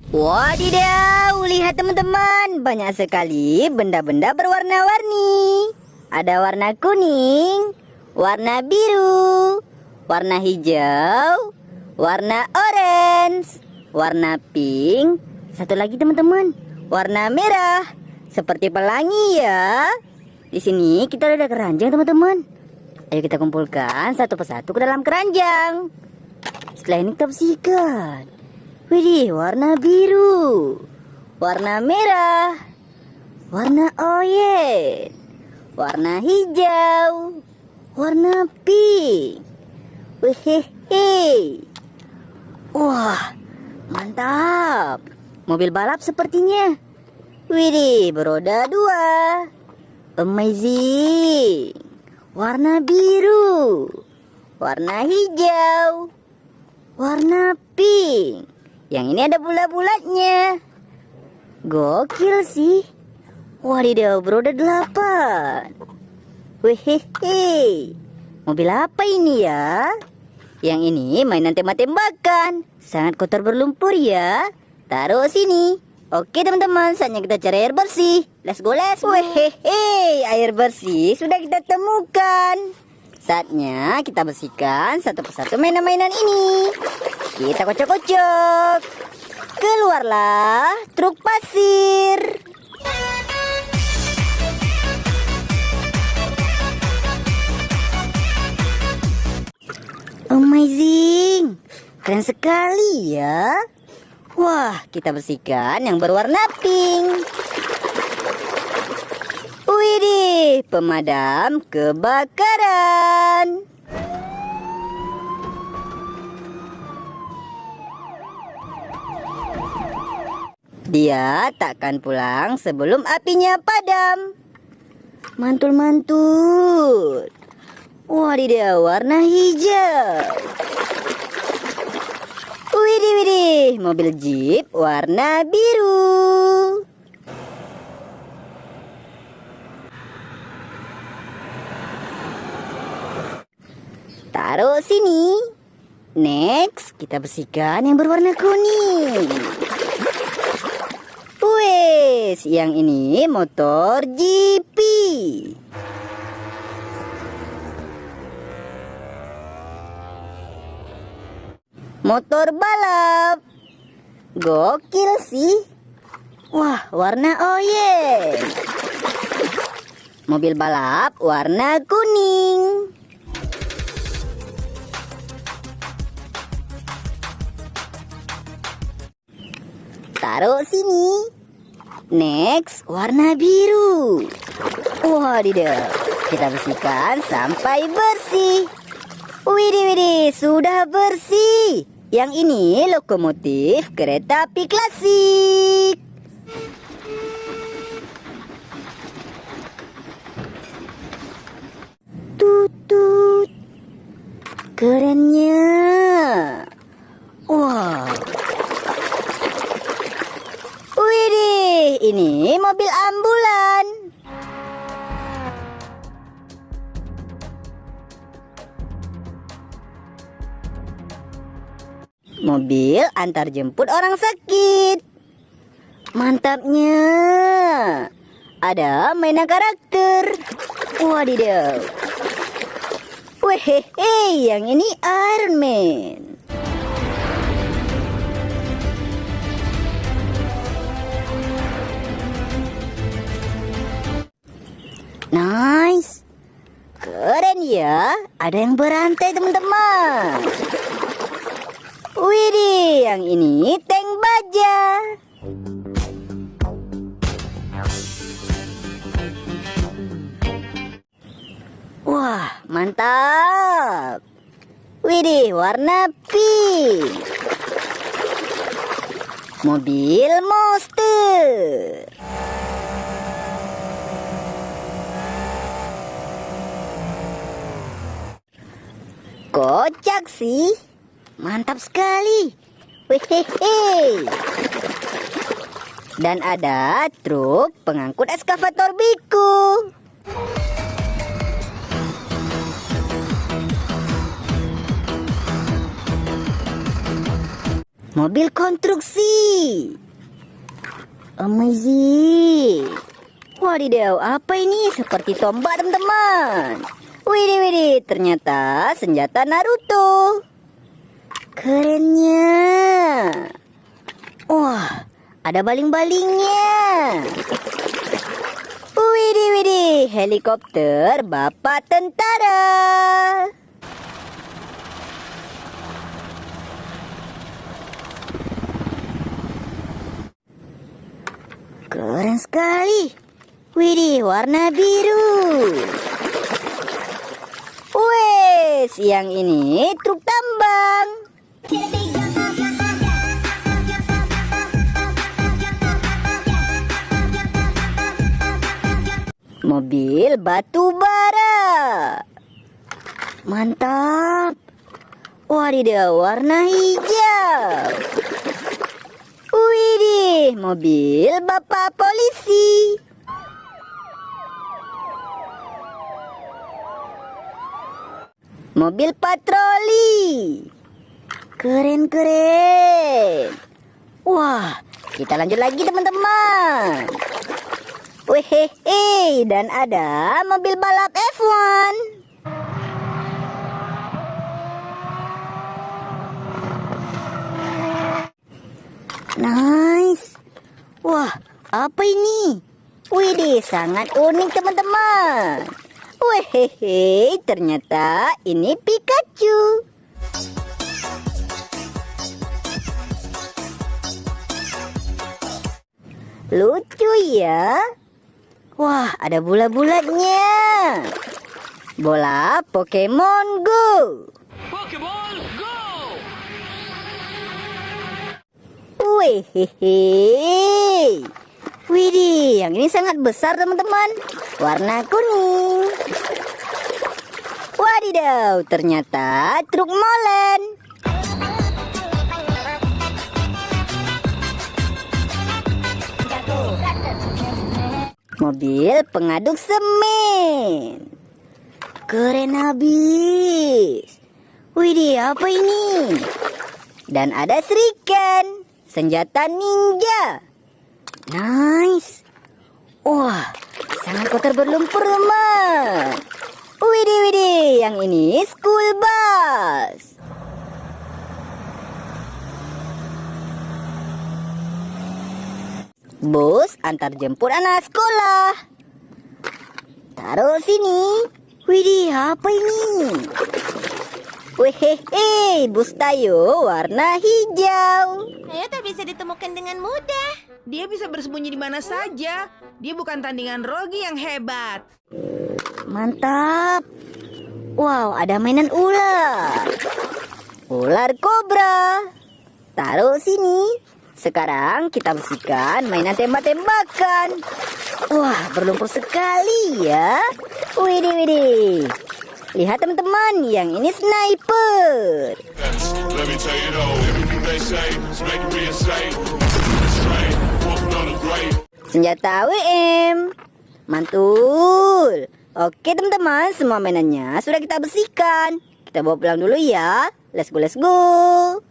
Wadidaw, lihat teman-teman, banyak sekali benda-benda berwarna-warni. Ada warna kuning, warna biru, warna hijau, warna orange, warna pink. Satu lagi teman-teman, warna merah, seperti pelangi ya. Di sini kita ada keranjang teman-teman. Ayo kita kumpulkan satu persatu ke dalam keranjang. Setelah ini kita bersihkan. Widih, warna biru, warna merah, warna oranye, warna hijau, warna pink. Wehehe. Wah, mantap. Mobil balap sepertinya. Widih, beroda 2. Amazing. Warna biru, warna hijau, warna pink. Yang ini ada bulat-bulatnya. Gokil sih. Wadidaw, beroda 8. Wehehe. Mobil apa ini ya? Yang ini mainan tembak-tembakan. Sangat kotor berlumpur ya. Taruh sini. Oke teman-teman, saatnya kita cari air bersih. Let's go, let's go. Wehehe, air bersih sudah kita temukan. Saatnya kita bersihkan satu persatu mainan-mainan ini. Kita kocok-kocok. Keluarlah truk pasir. Amazing. Keren sekali ya. Wah, kita bersihkan yang berwarna pink. Widih, pemadam kebakaran. Dia takkan pulang sebelum apinya padam. Mantul-mantul. Wadidaw, warna hijau. Widih, mobil jeep warna biru. Taruh sini. Next, kita bersihkan yang berwarna kuning. Wes, yang ini motor GP. Motor balap. Gokil sih. Wah, warna oranye. Mobil balap warna kuning. Taruh sini. Next, warna biru. Wadidaw, kita bersihkan sampai bersih. Widih, sudah bersih. Yang ini lokomotif kereta api klasik. Tutut. Kerennya. Wow. Widih, ini mobil ambulan. Mobil antar jemput orang sakit. Mantapnya. Ada mainan karakter. Wadidaw. Wehehe, yang ini Iron Man. Nice. Keren ya. Ada yang berantai teman-teman. Widih, yang ini tank baja. Wah, mantap. Widih, warna pink. Mobil monster. Kocak sih. Mantap sekali. Wehehe. Dan ada truk pengangkut eskavator biku. Mobil konstruksi. Amazing. Wadidaw, apa ini? Seperti tombak, teman-teman. Widih, ternyata senjata Naruto. Kerennya. Wah, ada baling-balingnya. Widih, helikopter Bapak Tentara. Keren sekali. Widih, warna biru. Wes, yang ini truk tambang. Mobil batu bara. Mantap. Wadidaw, warna hijau. Widih, mobil Bapak Polisi. Mobil patroli. Keren. Wah, kita lanjut lagi, teman-teman. Wehehe, dan ada mobil balap F1. Nice. Wah, apa ini? Widih, sangat unik, teman-teman. Wehehe, ternyata ini Pikachu. Lucu ya. Wah, ada bola-bulanya. Bola Pokemon Go. Pokemon Go! Wehehe. Widih, yang ini sangat besar, teman-teman. Warna kuning. Wadidaw, ternyata truk molen. Mobil pengaduk semen. Keren habis. Widih, apa ini? Dan ada Shuriken, senjata ninja. Nice. Wah, sangat kotor berlumpur, teman. Widih, yang ini school bus. Bus antar jemput anak sekolah. Taruh sini. Widih, apa ini? Wehehe, bus Tayo warna hijau. Saya tak bisa ditemukan dengan mudah. Dia bisa bersembunyi di mana saja. Dia bukan tandingan Rogi yang hebat. Mantap. Wow, ada mainan ular. Ular kobra. Taruh sini. Sekarang kita bersihkan mainan tembak-tembakan. Wah, berlumpur sekali ya. Widih. Lihat, teman-teman, yang ini sniper. Let me tell you though, everything they say is making me insane. Straight, walking on the grave. Senjata WM. Mantul. Oke, teman-teman, semua mainannya sudah kita bersihkan. Kita bawa pulang dulu ya. Let's go.